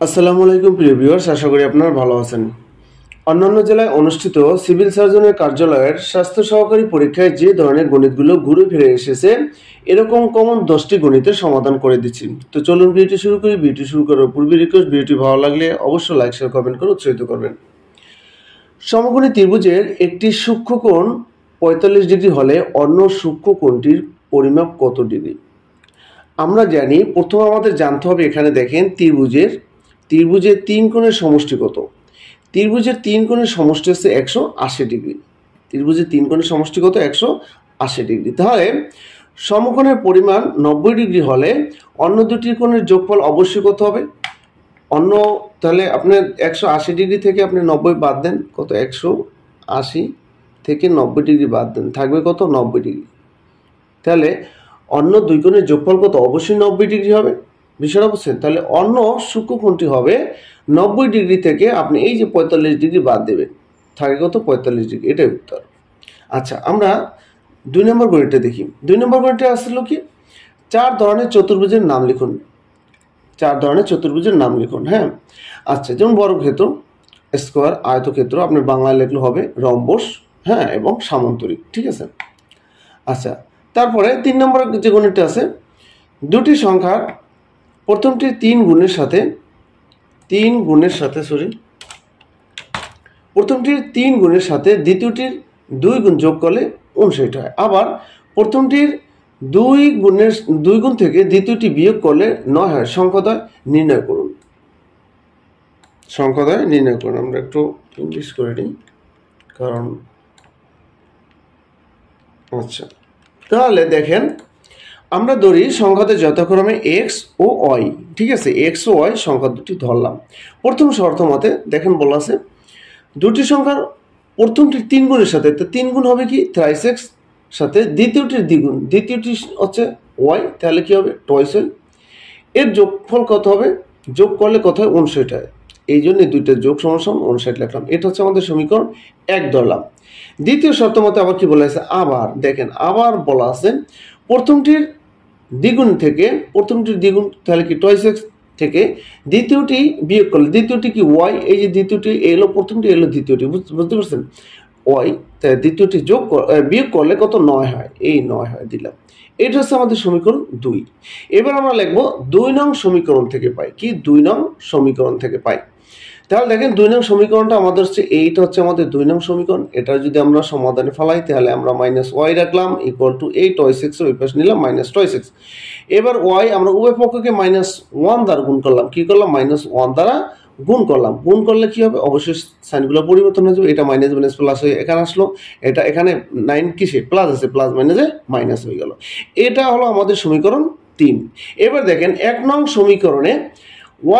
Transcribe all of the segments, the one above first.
আসসালামু আলাইকুম প্রিয় ভিউয়ার্স, আশা করি আপনারা ভালো আছেন। অন্যান্য জেলায় অনুষ্ঠিত সিভিল সার্জনের কার্যালয়ের স্বাস্থ্য সহকারী পরীক্ষায় যে ধরনের গণিতগুলো ঘুরে ফিরে এসেছে এরকম কমন 10টি গণিতের সমাধান করে দিচ্ছি। তো চলুন ভিডিওটি শুরু করি। ভিডিওটি শুরু করার পূর্বে রিকোয়েস্ট, ভিডিওটি ভালো লাগলে অবশ্যই লাইক শেয়ার কমেন্ট করে উৎসাহিত করবেন। সমকোণী ত্রিভুজের একটি সূক্ষ্মকোণ 45 ডিগ্রি হলে অন্য সূক্ষ্মকোণটির পরিমাপ কত ডিগ্রি? আমরা জানি প্রথমে আমাদের জানতে হবে, এখানে দেখেন ত্রিভুজের 3 কোণের সমষ্টি কত। ত্রিভুজের 3 কোণের সমষ্টি হচ্ছে 180 ডিগ্রি। ত্রিভুজের 3 কোণের সমষ্টি কত? 180 ডিগ্রি। তাহলে সমকোণের পরিমাণ 90 ডিগ্রি হলে অন্য দুটি কোণের যোগফল অবশ্যই কত হবে? তাহলে আপনার 180 ডিগ্রি থেকে আপনি 90 বাদ দেন, কত? 180 থেকে 90 ডিগ্রি বাদ দেন, থাকবে কত? 90 ডিগ্রি। তাহলে অন্য দুই কোণের যোগফল কত? অবশ্যই 90 ডিগ্রি হবে। বিষয়টা বুঝছেন? তাহলে অন্য সূক্ষ্মকোণটি হবে 90 ডিগ্রি থেকে আপনি এই যে 45 ডিগ্রি বাদ দেবেন, থাকে কত? 45 ডিগ্রি। এটাই উত্তর। আচ্ছা, আমরা 2 নম্বর গণিতটা দেখি। 2 নম্বর গণিতটা আসলো কি? 4 ধরনের চতুর্ভুজের নাম লিখুন। 4 ধরনের চতুর্ভুজের নাম লিখুন। হ্যাঁ, আচ্ছা, যেমন বর্গক্ষেত্র, স্কোয়ার, আয়তক্ষেত্র, আপনার বাংলায় লিখলে হবে রম্বস, হ্যাঁ, এবং সামান্তরিক। ঠিক আছে। আচ্ছা, তারপরে 3 নম্বর যে গণিতটা আছে, দুটি সংখ্যার প্রথমটির 3 গুণের সাথে দ্বিতীয়টির 2 গুণ যোগ করলে 59 হয়। আবার প্রথমটির 2 গুণ থেকে দ্বিতীয়টি বিয়োগ করলে 9 হয়। সংখ্যাদ্বয় নির্ণয় করুন। আমরা একটু ইংলিশ করে নিই, কারণ আচ্ছা, তাহলে দেখেন, আমরা ধরি সংখ্যাতে যথাক্রমে এক্স ও ওয়াই। ঠিক আছে, এক্স ও ওয়াই সংখ্যা দুটি ধরলাম। প্রথম শর্ত মতে দেখেন বলা আছে দুটি সংখ্যার প্রথমটি 3 গুণের সাথে, তো 3 গুণ হবে কি? থ্রাইস এক্স, সাথে দ্বিতীয়টির দ্বিগুণ, দ্বিতীয়টি হচ্ছে ওয়াই, তাহলে কি হবে? Twice y. এর যোগফল কত হবে? যোগ করলে কত হয়? 59 হয়। এই জন্য দুইটা যোগ সমান 59 লিখলাম। এটা হচ্ছে আমাদের সমীকরণ 1 ধরলাম। দ্বিতীয় শর্ত মতে আবার কি বলা আছে? আবার দেখেন, আবার বলা আছে প্রথমটির দ্বিগুণ, তাহলে কি? টয়েস এক্স থেকে দ্বিতীয়টি বিয়োগ করলে, দ্বিতীয়টি কি? ওয়াই। এই যে দ্বিতীয়টি এলো, প্রথমটি এলো, দ্বিতীয়টি, বুঝতে পারছেন? ওয়াই, তাই দ্বিতীয়টি বিয়োগ করলে কত? 9 হয়। এই 9 হয় দিলাম। এটা হচ্ছে আমাদের সমীকরণ 2। এবার আমরা লিখবো 2 নং সমীকরণ থেকে পাই কি? 2 নং সমীকরণ থেকে পাই। তাহলে দেখেন 2 নং সমীকরণটা আমাদের হচ্ছে, এইটা হচ্ছে আমাদের 2 নং সমীকরণ। এটা যদি আমরা সমাধানে ফেলাই, তাহলে আমরা মাইনাস ওয়াই রাখলাম ইকুয়াল টু এই টয়েস এক্স, ওই পাশে নিলাম মাইনাস টয়েস এক্স। এবার ওয়াই আমরা উভয় পক্ষকে -1 দ্বারা গুণ করলাম। কি করলাম? -1 দ্বারা গুণ করলাম। গুণ করলে কি হবে? অবশ্যই সাইনগুলো পরিবর্তন হয়ে যাবে। এটা মাইনাস মাইনাস প্লাস হয়ে এখানে আসলো। এটা এখানে 9 কিসে? প্লাস আছে, প্লাস মাইনাসে মাইনাস হয়ে গেল। এটা হলো আমাদের সমীকরণ 3। এবার দেখেন 1 নং সমীকরণে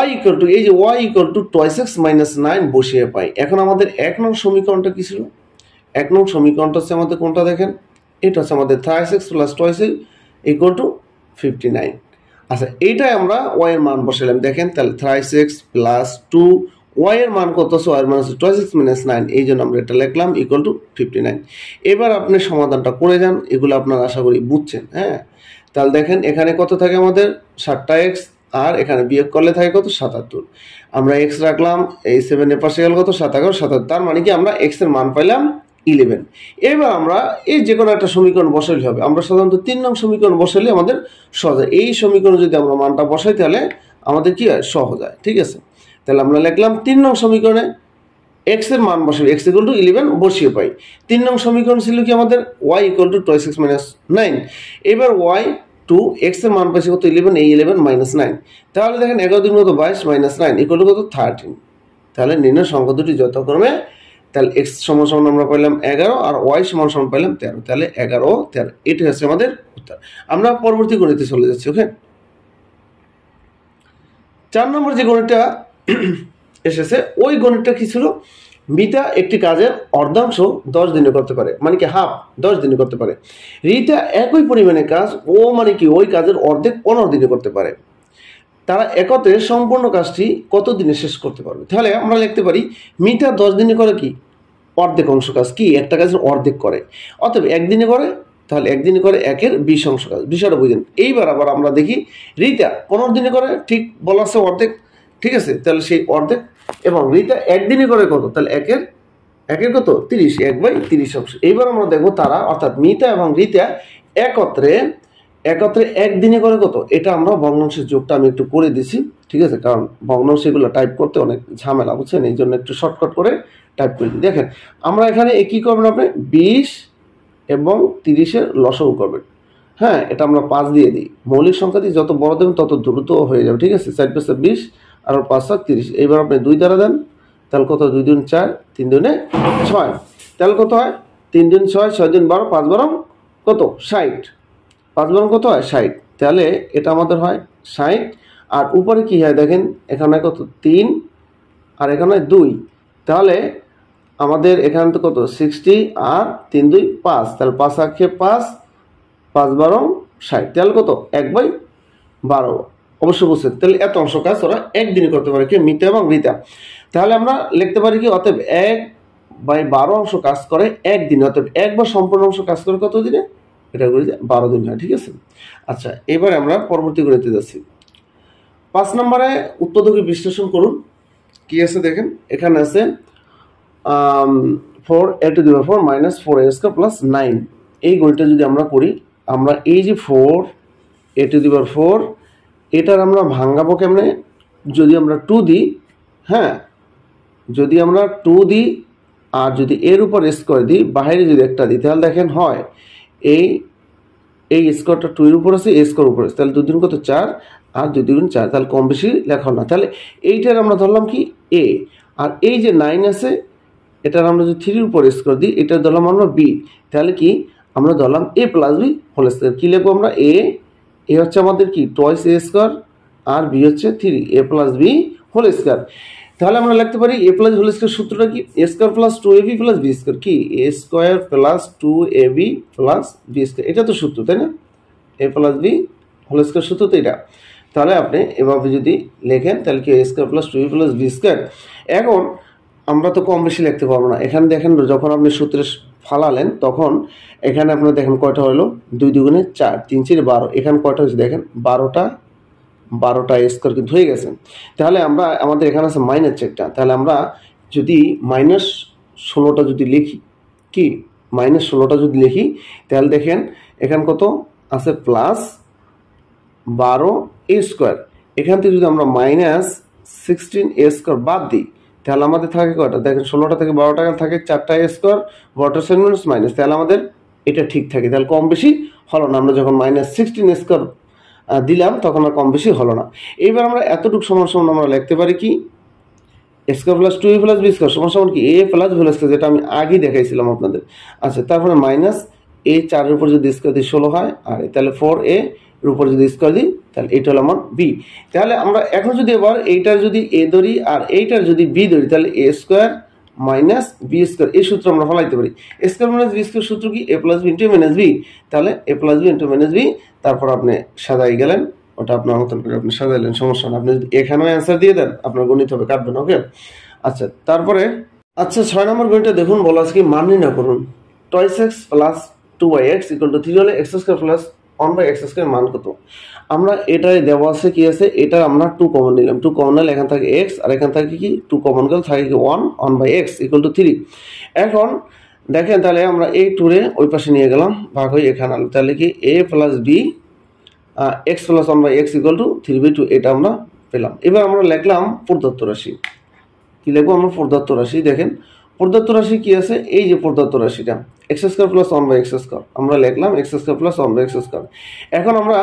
y ইকুয়াল টু, এই যে y equal to twice x minus 9 বসিয়ে পাই। এখন আমাদের 1 নং সমীকরণটা কি ছিল? 1 নং সমীকরণটা হচ্ছে আমাদের কোনটা? দেখেন, এটা হচ্ছে আমাদের thrice x plus toys x equal to 59। আচ্ছা, এইটাই আমরা y এর মান বসালাম। দেখেন, তাহলে থ্রাইস এক্স প্লাস 2, y এর মান কত? y এর মান হচ্ছে টয়েস এক্স মাইনাস 9, এই জন্য আমরা এটা লিখলাম ইকুয়াল টু 59। এবার আপনি সমাধানটা করে যান, এগুলো আপনারা আশা করি বুঝছেন। হ্যাঁ, তাহলে দেখেন এখানে কত থাকে আমাদের? 7টা এক্স, আর এখানে বিয়োগ করলে থাকে কত? 77। আমরা এক্স রাখলাম, এই 7 এর পাশে গেল কত? 7 × 77। তার মানে কি? আমরা এক্স এর মান পাইলাম 11। এবার আমরা এই যে কোনো একটা সমীকরণ বসাইলে হবে। আমরা সাধারণত 3 নং সমীকরণ বসাইলে আমাদের সহজ হয়। এই সমীকরণে যদি আমরা মানটা বসাই, তাহলে আমাদের কি হয়? সহজ হয়। ঠিক আছে, তাহলে আমরা লিখলাম 3 নং সমীকরণে এক্স এর মান বসাই, এক্স ইকুয়াল টু 11 বসিয়ে পাই। 3 নং সমীকরণ ছিল কি আমাদের? Y equal to twice x minus 9। এবার ওয়াই টু এক্স এর মান পাইছি কত? 11, এই 11 মাইনাস 9। তাহলে দেখেন 11 দুগুণ কত? 22 মাইনাস 9 ইকুয়াল টু কত? 13। তাহলে নির্ণয় সংখ্যা দুটি যথাক্রমে, তাহলে এক্স সমান সমান আমরা পাইলাম 11 আর ওয়াই সমান সমান পাইলাম 13। তাহলে 11 13, এটা হচ্ছে আমাদের উত্তর। আমরা পরবর্তী গণিতে চলে যাচ্ছি। ওকে, 4 নম্বর যে গণিতটা এসেছে, ওই গণিতটা কি ছিল? মিতা একটি কাজের অর্ধাংশ 10 দিনে করতে পারে, মানে কি হাফ 10 দিনে করতে পারে। রিতা একই পরিমাণে কাজ, ও মানে কি ওই কাজের অর্ধেক 15 দিনে করতে পারে। তারা একত্রে সম্পূর্ণ কাজটি কত দিনে শেষ করতে পারবে? তাহলে আমরা লিখতে পারি মিতা 10 দিনে করে কি? অর্ধেক অংশ কাজ। কি? একটা কাজের অর্ধেক করে। অতএব 1 দিনে করে, তাহলে 1 দিনে করে 1-এর 20 অংশ কাজ। বিষয়টা বুঝেন। এইবার আবার আমরা দেখি রিতা 15 দিনে করে, ঠিক বলা আছে অর্ধেক, ঠিক আছে, তাহলে সেই অর্ধেক। এবং রিতা একদিনই করে কত, তাহলে একের কত 30, 1/30 অংশ। এইবার আমরা দেখবো তারা অর্থাৎ মিতা এবং রিতা একত্রে একদিনে করে কত, এটা আমরা ভগ্নাংশের যোগটা আমি একটু করে দিছি, ঠিক আছে, কারণ ভগ্নাংশ এগুলো টাইপ করতে অনেক ঝামেলা, বুঝছেন, এই জন্য একটু শর্টকাট করে টাইপ করে দিই। দেখেন আমরা এখানে কি করবেন, আপনি 20 এবং 30-এর লসাগু করবেন। হ্যাঁ, এটা আমরা 5 দিয়ে দিই, মৌলিক সংখ্যা দিয়ে যত বড় দেবেন তত দ্রুত হয়ে যাবে, ঠিক আছে। 4 × 5 = 20 আর 5 × 7 = 30। এইবার আপনি 2 দ্বারা দেন, তাহলে কত, 2 × 2 = 4, 3 × 2 = 6, তাহলে কত হয়, 3 × 2 = 6, 6 × 2 = 12, 5 × 12 কত 60, 5 × 12 কত হয় 60, তাহলে এটা আমাদের হয় 60। আর উপরে কি হয় দেখেন, এখানে কত 3 আর এখানে 2, তাহলে আমাদের এখানে তো কত 60 আর 3 × 2 = 5, তাহলে 5 × 5, 5 × 12 = 60, তাহলে কত 1/12। অবশ্যই বুঝছেন, তাহলে এত অংশ কাজ ওরা একদিনে করতে পারে, কি মিতা এবং রিতা। তাহলে আমরা লিখতে পারি কি, অতএব 1/12 অংশ কাজ করে একদিনে, অতএব একবার সম্পূর্ণ অংশ কাজ করে কত দিনে, এটা করে 12 দিন হয়, ঠিক আছে। আচ্ছা, এবার আমরা পরবর্তী গণিতে যাচ্ছি। 5 নম্বরে উৎপাদকে বিশ্লেষণ করুন। কি আছে দেখেন, এখানে আছে 4a⁴ - 4a² + 9। এই গণিতটা যদি আমরা করি, আমরা এই যে 4a⁴ এটার আমরা ভাঙাবো কেমনে, যদি আমরা 2 দিই, হ্যাঁ, যদি আমরা 2 দিই আর যদি এর উপর স্কোয়ার দিই, বাইরে যদি একটা দিই, তাহলে দেখেন হয় এই স্কোয়ারটা 2 এর উপর আছে, এই স্কোয়ার উপর আছে, তাহলে 2 × 2 = 4 আর 2 × 2 = 4, তাহলে কম বেশি লেখা না। তাহলে এইটার আমরা ধরলাম কি এ, আর এই যে 9 আছে এটার আমরা যদি 3 এর উপর স্কোয়ার দিই, এটা ধরলাম আমরা বি, তাহলে কি আমরা ধরলাম a + b হোল স্কোয়ার। কি লিখবো আমরা, এ হচ্ছে আমাদের কি টয়েস a² আর বি হচ্ছে 3a + b হোল স্কোয়ার। তাহলে আমরা লিখতে পারি a + b হোল স্কোয়ার সূত্রটা কি, a² + 2ab + b², কি a² + 2ab + b², এটা তো সূত্র, তাই না, a + b হোল স্কোয়ার সূত্র তো এটা। তাহলে আপনি এভাবে যদি লেখেন, তাহলে কি a² + 2ab + b²। এখন আমরা তো কম বেশি লিখতে পারবো না, এখানে দেখেন যখন আপনি সূত্রে ফালালেন তখন এখানে আপনার দেখেন কয়টা হলো, 2 × 2 = 4, 3 × 4 = 12, এখানে কয়টা হয়েছে দেখেন 12টা স্কোয়ার কিন্তু হয়ে গেছে। তাহলে আমরা আমাদের এখানে আছে -4টা, তাহলে আমরা যদি -16টা যদি লিখি, কি -16টা যদি লিখি, তাহলে দেখেন এখানে কত আছে +12a², এখান থেকে যদি আমরা -16a² বাদ দিই, তাহলে আমাদের থাকে কয়টা দেখেন, 16টা থেকে 12টা থাকে 4টা a², 12টা মাইনাস, তাহলে আমাদের এটা ঠিক থাকে, তাহলে কম বেশি হলো না। আমরা যখন -16a² দিলাম তখন আর কম বেশি হলো না। এইবার আমরা এতটুকু সমান আমরা লিখতে পারি কি, a² + 2a + b² সমান কি a + b², যেটা আমি আগে দেখাইছিলাম আপনাদের। আচ্ছা, তারপরে -a4 এর উপর যদি স্কোয়ার দিই 16 হয়, আর তাহলে 4a এর উপর যদি স্কোয়ার দিই, তাহলে এটা হলো আমার b। তাহলে আমরা এখন যদি এবার এইটার যদি a ধরি আর এইটার যদি b ধরি, তাহলে a² - b², এই সূত্র আমরা ফলাইতে পারি। a² - b² সূত্র কি, a + b × -b, তাহলে a + b × -b, তারপর আপনি সাজাই গেলেন, ওটা আপনার মতন করে আপনি সাজাইলেন, সমস্যা না। আপনি যদি এখানেও অ্যান্সার দিয়ে দেন, আপনার গণিত হবে, কাটবেন, ওকে। আচ্ছা, তারপরে 6 নম্বর গণিতটা দেখুন, বলা আছে কি মান নির্ণয় করুন। 2x + 2y(x) = 3 হলে x² + 1/x² মান কত। আমরা এটাই দেওয়া আছে কি আছে, এটা আমরা 2 কমন নিলাম, 2 কমন নিলে এখান থেকে x আর এখান থেকে কি 2 কমন গেল, থাকে কি 1/x = 3। এখন দেখেন, তাহলে আমরা এই 2 রে ওই পাশে নিয়ে গেলাম, ভাগ হয়ে এখানে আনলাম, তাহলে কি a + b x + 1/x = 3/2, এটা আমরা পেলাম। এবার আমরা লিখলাম প্রদত্ত রাশি। কি লিখবো আমরা, প্রদত্ত রাশি। দেখেন প্রদত্ত রাশি কি আছে, এই যে প্রদত্ত রাশিটা x² + 1/x², আমরা লিখলাম x² + 1/x²। এখন আমরা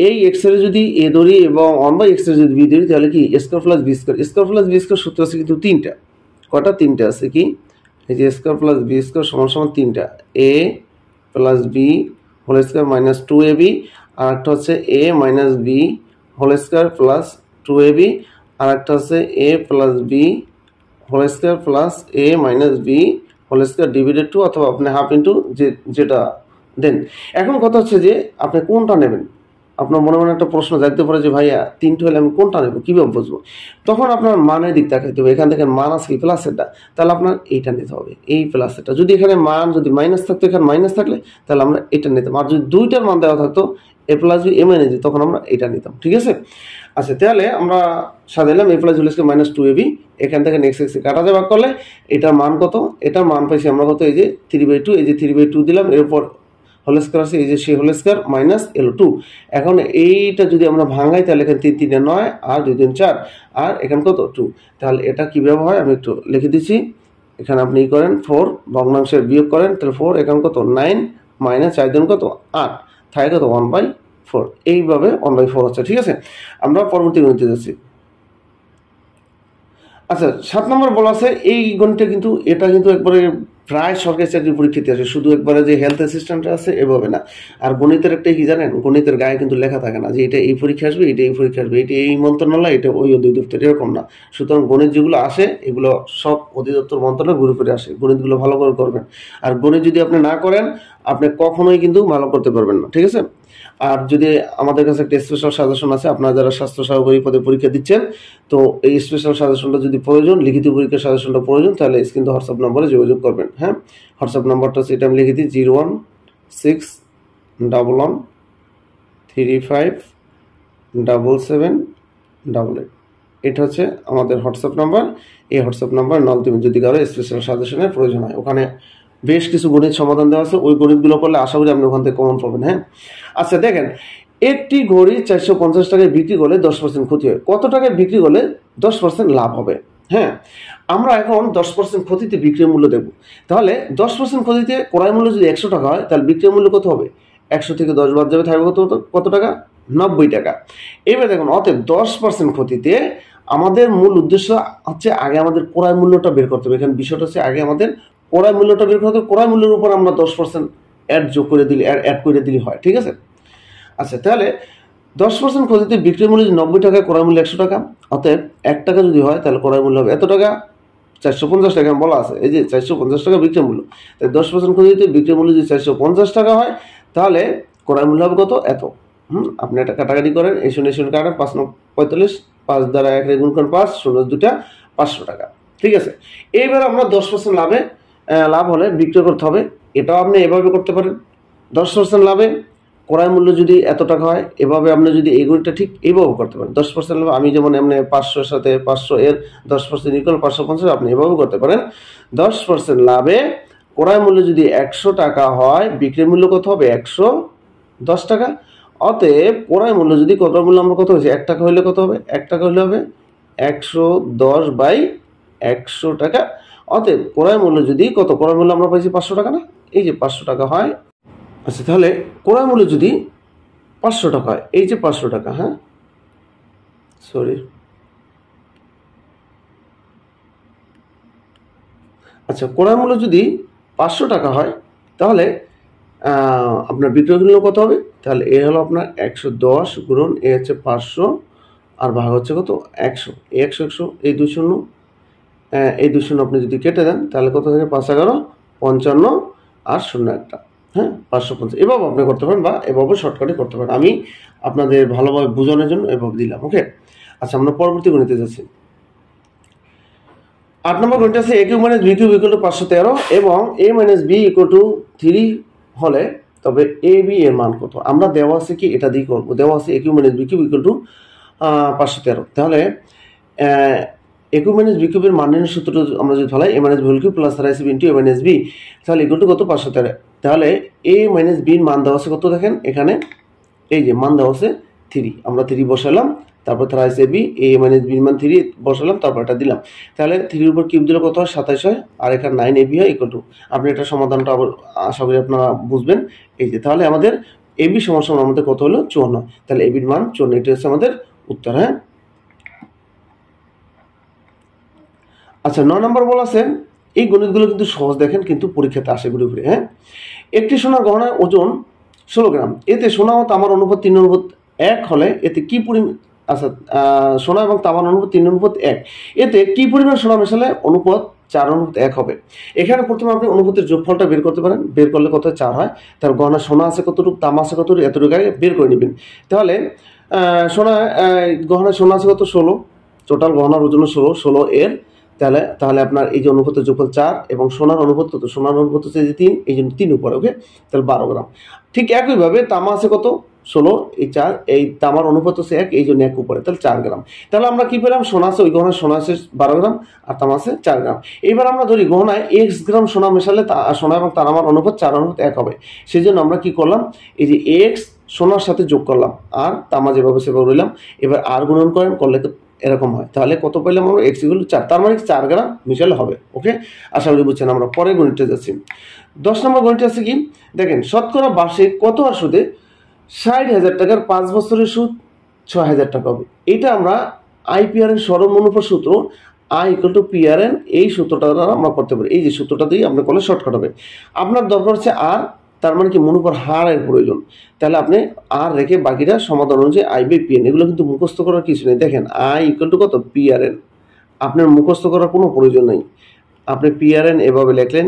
এই x এর যদি a ধরি এবং 1/x এর যদি b ধরি, তাহলে কি a² + b², a² + b² সূত্র আছে কিন্তু 3টা, কয়টা 3টা আছে, কি এই যে a² + b² = 3টা, a + b² - 2ab, আর একটা হচ্ছে a - b² + 2ab, আর একটা হচ্ছে a + b² + a - b² divided 2, অথবা আপনি হাফ ইন্টু যেটা দেন। এখন কথা হচ্ছে যে আপনি কোনটা নেবেন। আপনার মনে মনে একটা প্রশ্ন জাগতে পারে যে ভাইয়া 3টে হলে আমি কোনটা নেব, কীভাবে বুঝবো। তখন আপনার মানের দিক তাকাইতে হবে, এখান থেকে মান আছে কি প্লাসেরটা, তাহলে আপনার এইটা নিতে হবে, এই প্লাসেরটা। যদি এখানে মান যদি মাইনাস থাকতো, এখানে মাইনাস থাকলে তাহলে আমরা এটা নিতাম, আর যদি 2টার মান দেওয়া থাকতো a plus b a minus b, তখন আমরা এটা নিতাম। ঠিক আছে, আচ্ছা তাহলে আমরা সাজাইলাম a plus b square minus 2ab, এখান থেকে নেক্সট এক্স কাটা যায় ভাগ করলে এটার মান কত, এটার মান পাইছি আমরা কত, এই যে 3/2, এই যে 3/2 দিলাম, এরপর হোল স্কয়ার আছে, এই যে সেই হোল স্কয়ার মাইনাস L2। এখন এইটা যদি আমরা ভাঙাই তাহলে এখানে 3 3 9 আর 2 3 4 আর এখানে কত 2, তাহলে এটা কিভাবে হয় আমি একটু লিখে দিচ্ছি। এখানে আপনি করেন 4 ভগ্নাংশের বিয়োগ করেন, তাহলে 4 এখানে কত 9 মাইনাস 4 দিন কত 8, থাকে কত 1/4, এইভাবে 1/4 হচ্ছে। ঠিক আছে, আমরা পরবর্তী গণিতে যাচ্ছি। আচ্ছা 7 নম্বর বলা আছে এই গণিতটা কিন্তু এটা কিন্তু একবারে প্রায় সরকারি চাকরির পরীক্ষাতে আসে, শুধু একবারে যে হেলথ অ্যাসিস্ট্যান্ট আছে এভাবে না। আর গণিতের একটা কি জানেন, গণিতের গায়ে কিন্তু লেখা থাকে না যে এটা এই পরীক্ষা আসবে, এটা এই পরীক্ষা আসবে, এটা এই মন্ত্রণালয়, এটা ওই অধিদপ্তর, এরকম না। সুতরাং গণিত যেগুলো আসে এগুলো সব অধিদপ্তর মন্ত্রণালয় ঘুরে ফিরে আসে, গণিতগুলো ভালো করে করবেন। আর গণিত যদি আপনি না করেন আপনি কখনোই কিন্তু ভালো করতে পারবেন না। ঠিক আছে, আর যদি আমাদের কাছে একটা স্পেশাল সাজেশন আছে, আপনারা যারা স্বাস্থ্য সহকারী পদে পরীক্ষা দিচ্ছেন, তো এই স্পেশাল সাজেশনটা যদি প্রয়োজন, লিখিত পরীক্ষার সাজেশনটা প্রয়োজন, তাহলে কিন্তু হোয়াটসঅ্যাপ নম্বরে যোগাযোগ করবেন। হ্যাঁ, হোয়াটসঅ্যাপ নাম্বারটা হচ্ছে এটা আমি লিখে দিই 01611357788। এটা হচ্ছে আমাদের হোয়াটসঅ্যাপ নাম্বার। এই হোয়াটসঅ্যাপ নাম্বার নল তুমি যদি কারো স্পেশাল সাজেশনের প্রয়োজন হয়, ওখানে বেশ কিছু গণিত সমাধান দেওয়া আছে, ওই গণিতগুলো করলে আশা করি আপনি ওখান থেকে কমন পাবেন। হ্যাঁ, আচ্ছা দেখেন, একটি ঘড়ি 450 টাকায় বিক্রি করলে 10% ক্ষতি হয়, কত টাকায় বিক্রি করলে 10% লাভ হবে? হ্যাঁ, আমরা এখন 10% ক্ষতিতে বিক্রয় মূল্য দেব। তাহলে 10% ক্ষতিতে ক্রয় মূল্য যদি 100 টাকা হয়, তাহলে বিক্রয় মূল্য কত হবে? 100 থেকে 10 বাদ যাবে, থাকবে কত টাকা? 90 টাকা। এবার দেখুন, অতএব 10% ক্ষতিতে আমাদের মূল উদ্দেশ্য হচ্ছে আগে আমাদের ক্রয় মূল্যটা বের করতে হবে। এখানে বিষয়টা হচ্ছে আগে আমাদের ক্রয় মূল্যটা বের করতে হবে, ক্রয় মূল্যের উপর আমরা 10% যোগ করে দিলে, অ্যাড করে দিলে হয়। ঠিক আছে, আচ্ছা তাহলে 10% ক্ষতিতে বিক্রয় মূল্য 90 টাকা, ক্রয় মূল্য 100 টাকা, অতএব 1 টাকা যদি হয় তাহলে ক্রয় মূল্য হবে এত টাকা, 450 টাকা বলা আছে, এই যে 450 টাকা বিক্রয় মূল্য। তাই 10% ক্ষতিতে বিক্রয় মূল্য যদি 450 টাকা হয়, তাহলে ক্রয় মূল্য হবে কত? এত। আপনি একটা কাটাকাটি করেন, এই শূন্য কাটেন, 5 9 45, 5 দ্বারা 1 গুণ করেন 5, 0 2টা 500 টাকা। ঠিক আছে, এইবার আমরা 10% লাভ হলে বিক্রয় করতে হবে। এটাও আপনি এভাবে করতে পারেন, 10% লাভে ক্রয় মূল্য যদি এত টাকা হয়, এভাবে আপনি যদি এই গণিতটা ঠিক এইভাবে করতে পারেন। 10% লাভ, আমি যেমন এমনি 500-এর সাথে 500 এর 10% ইকুয়াল 550, আপনি এভাবে করতে পারেন। 10% লাভে ক্রয় মূল্য যদি 100 টাকা হয়, বিক্রয় মূল্য কত হবে? 110 টাকা। অতএব ক্রয় মূল্য যদি, ক্রয় মূল্য আমরা কত হয়েছে? 1 টাকা হইলে কত হবে? 1 টাকা হইলে হবে 110/100 টাকা। অতএব ক্রয় মূল্য যদি কত? ক্রয় মূল্য আমরা পাইছি 500 টাকা না, এই যে 500 টাকা হয়। আচ্ছা তাহলে ক্রয় মূল্য যদি 500 টাকা হয়, এই যে 500 টাকা, হ্যাঁ সরি, আচ্ছা ক্রয় মূল্য যদি 500 টাকা হয়, তাহলে আপনার বিক্রয় মূল্য কত হবে? তাহলে এ হলো আপনার 110 গুণন এ হচ্ছে 500 আর ভাগ হচ্ছে কত? 100, এই 100 এই 2 শূন্য, এই 2 শূন্য আপনি যদি কেটে দেন তাহলে কত থাকে? 5 11 55 আর 0 একটা, হ্যাঁ 550। এভাবে আপনি করতে পারেন বা এভাবে শর্টকাটে করতে পারেন। আমি আপনাদের ভালোভাবে বোঝানোর জন্য এভাবে দিলাম। ওকে, আচ্ছা আমরা পরবর্তী গণিতে যাচ্ছি। 8 নম্বর গণিত আছে a cube minus b cube equal to 513 এবং a minus b equal to 3 হলে তবে a b এর মান কত? আমরা দেওয়া আছে কি এটা দিয়ে করবো, দেওয়া আছে a cube minus b cube equal to 513। তাহলে a কিউব মাইনাস b কিউবের মান নির্ণয়ের সূত্র আমরা যদি ফেলাই a minus b whole cube plus 3ac into a minus b, তাহলে ইকুয়াল টু কত? 513। তাহলে a মাইনাস b এর মান দেওয়া আছে কত? দেখেন এখানে এই যে মান দেওয়া আছে 3, আমরা 3 বসালাম, তারপর 3ac a মাইনাস b মান 3 বসালাম, তারপর এটা দিলাম। তাহলে 3 এর উপর কিউব দিলে কত হয়? 27 হয়, আর এখানে 9ab হয় ইকুয়াল টু, আপনি এটা সমাধানটা আবার আশা করি আপনারা বুঝবেন। এই যে তাহলে আমাদের ab সমান আমাদের কত হলো? 54। তাহলে ab এর মান 54, এটা হচ্ছে আমাদের উত্তর। হ্যাঁ, আচ্ছা 9 নম্বর বলা আছে এই গণিতগুলো কিন্তু সহজ, দেখেন কিন্তু পরীক্ষাতে আসে ঘুরে ঘুরে। হ্যাঁ, একটি সোনার গহনার ওজন 16 গ্রাম, এতে সোনা ও তামার অনুপাত 3:1 হলে এতে কি পরিমাণ, আচ্ছা সোনা এবং তামার অনুপাত 3:1, এতে কি পরিমাণ সোনা মেশালে অনুপাত 4:1 হবে? এখানে প্রথমে আপনি অনুপাতের যোগফলটা বের করতে পারেন, বের করলে কত 4 হয়। তার গহনা সোনা আছে কতটুকু, তামা আছে কতটুকু, এতটুকু আগে বের করে নেবেন। তাহলে গহনা সোনা আছে কত? 16, টোটাল গহনার ওজন 16 এর, তাহলে আপনার এই যে অনুপাতের যোগফল 4 এবং সোনার অনুপাত কত? সোনার অনুপাত হচ্ছে যে 3, এই জন্য 3 উপরে। ওকে, তাহলে 12 গ্রাম। ঠিক একইভাবে তামা আছে কত? 16 এই 4 এই তামার অনুপাত হচ্ছে 1 এই জন্য 1 উপরে, তাহলে 4 গ্রাম। তাহলে আমরা কি পেলাম, সোনা আছে ওই গহনায় সোনা আছে 12 গ্রাম আর তামা আছে 4 গ্রাম। এবার আমরা ধরি গহনায় x গ্রাম সোনা মেশালে সোনা এবং তামার অনুপাত 4:1 হবে। সেই জন্য আমরা কি করলাম, এই যে x সোনার সাথে যোগ করলাম আর তামা যেভাবে সেভাবে রইলাম, এবার আর গুণন করেন করলে তো এরকম হয়। তাহলে কত পেলাম আমরা, x = 4, তার মানে 4 গ্রাম মিশালে হবে। ওকে, আশা করি বুঝছেন। আমরা পরের গণিতটা যাচ্ছি। 10 নম্বর গণিতটা আছে কি দেখেন, শতকরা বার্ষিক কত হার সুদে 60,000 টাকার 5 বছরের সুদ 6,000 টাকা হবে। এটা আমরা IPR এর সরল মুনাফার সূত্র I = PRN, এই সূত্রটা আমরা করতে পারি। এই যে সূত্রটা দিয়ে আমরা করলে শর্টকাট হবে। আপনার দরকার হচ্ছে আর, তার মানে কি মুনাফার হারের প্রয়োজন। তাহলে আপনি আর রেখে বাকিটা সমাধান অনুযায়ী I/PN, এগুলো কিন্তু মুখস্থ করার কিছু নেই। দেখেন I = কত, PRN, আপনার মুখস্থ করার কোনো প্রয়োজন নেই। আপনি PRN এভাবে লিখলেন,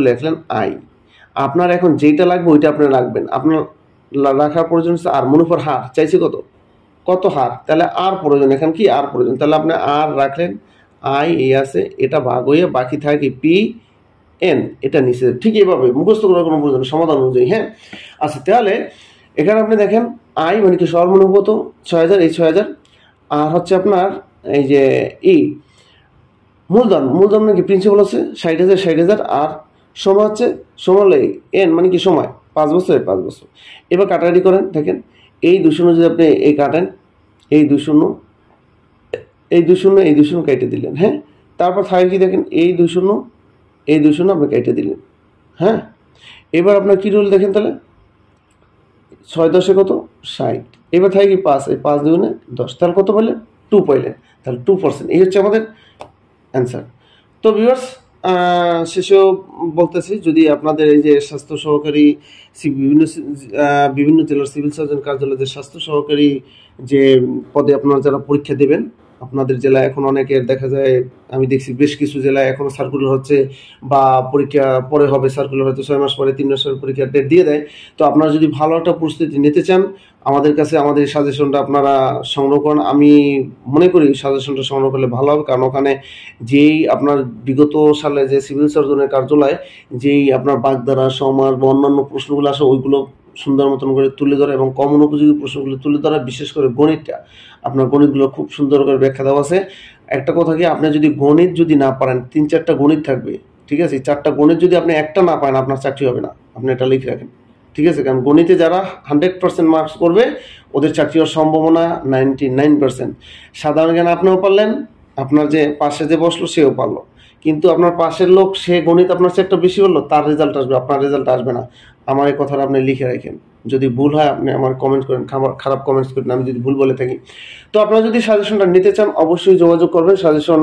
লিখলেন I। আপনার এখন যেটা লাগবে ওইটা আপনি রাখবেন। আপনার রাখার প্রয়োজন হচ্ছে আর, মুনাফার হার চাইছে কত হার, তাহলে আর প্রয়োজন, এখানে কি আর প্রয়োজন, তাহলে আপনি আর রাখলেন, I এই আছে, এটা ভাগ হয়ে বাকি থাকে PN, এটা নিচে। ঠিক এইভাবে মুখস্থ করার কোনো প্রয়োজন, সমাধান অনুযায়ী। হ্যাঁ, আচ্ছা, তাহলে এখানে আপনি দেখেন I মানে কি সরল মুনাফা কত 6,000, এই 6,000 আর হচ্ছে আপনার এই যে মূলধন নাকি প্রিন্সিপাল হচ্ছে 60,000 আর সময় হচ্ছে N মানে কি সময় 5 বছর। এবার কাটাকাটি করেন, দেখেন এই 2 শূন্য যদি আপনি এই কাটেন, এই 2 শূন্য কেটে দিলেন। হ্যাঁ, তারপর থাকে কি দেখেন এই 2 শূন্য আপনি কেটে দিলেন। হ্যাঁ, এবার আপনার কি রুল দেখেন, তাহলে 6 10 কত 60, এবার থাকে কি 5, এই 5 2 10, তাহলে কত পাইলেন 2 পাইলেন, তাহলে 2%। এই হচ্ছে আমাদের অ্যান্সার। তো ভিউয়ার্স, শেষেও বলতেছি, যদি আপনাদের এই যে স্বাস্থ্য সহকারী বিভিন্ন জেলার সিভিল সার্জন কার্যালয়ে যে স্বাস্থ্য সহকারী যে পদে আপনারা যারা পরীক্ষা দেবেন, আপনাদের জেলায় এখন অনেকের দেখা যায়, আমি দেখছি বেশ কিছু জেলায় এখনো সার্কুলার হচ্ছে বা পরীক্ষা পরে হবে, সার্কুলার হয়তো 6 মাস পরে 3 মাস পরে পরীক্ষার ডেট দিয়ে দেয়। তো আপনারা যদি ভালো একটা প্রস্তুতি নিতে চান, আমাদের কাছে আমাদের সাজেশনটা আপনারা সংগ্রহ করেন। আমি মনে করি সাজেশনটা সংগ্রহ করলে ভালো হবে, কারণ ওখানে যেই আপনার বিগত সালে যে সিভিল সার্জনের কার্যালয় যেই আপনার বাগধারা, সমাজ বা অন্যান্য প্রশ্নগুলো আসে, ওইগুলো সুন্দর মতন করে তুলে ধরা এবং কমন উপযোগী প্রশ্নগুলো তুলে ধরা, বিশেষ করে গণিতটা, আপনার গণিতগুলো খুব সুন্দর করে ব্যাখ্যা দেওয়া আছে। একটা কথা কি, আপনি যদি গণিত যদি না পারেন, 3-4টা গণিত থাকবে, ঠিক আছে, 4টা গণিত যদি আপনি একটা না পান, আপনার চাকরি হবে না, আপনি এটা লিখে রাখেন, ঠিক আছে। কারণ গণিতে যারা 100% মার্কস করবে, ওদের চাকরি হওয়ার সম্ভাবনা 99%। সাধারণ জ্ঞান আপনিও পারলেন, আপনার যে পাশে যে বসলো সেও পারলো, কিন্তু আপনার পাশের লোক সে গণিত আপনার চেয়ে একটা বেশি হলো, তার রেজাল্ট আসবে, আপনার রেজাল্ট আসবে না। আমার এই কথাটা আপনি লিখে রাখেন। যদি ভুল হয় আপনি আমার কমেন্ট করেন, খারাপ কমেন্টস করেন, আমি যদি ভুল বলে থাকি। তো আপনারা যদি সাজেশনটা নিতে চান অবশ্যই যোগাযোগ করবেন সাজেশন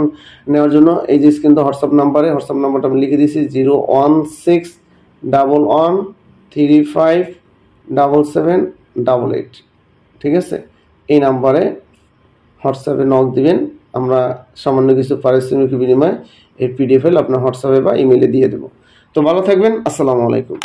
নেওয়ার জন্য। এই যে স্ক্রিন তো হোয়াটসঅ্যাপ নাম্বারটা আমি লিখে দিয়েছি, 01611357788, ঠিক আছে। এই নাম্বারে হোয়াটসঅ্যাপে নক দিবেন, আমরা সামান্য কিছু পারিশ্রমিক বিনিময়ে এই PDF ফাইল আপনার হোয়াটসঅ্যাপে বা ইমেইলে দিয়ে দেবো। তো ভালো থাকবেন, আসসালামু আলাইকুম।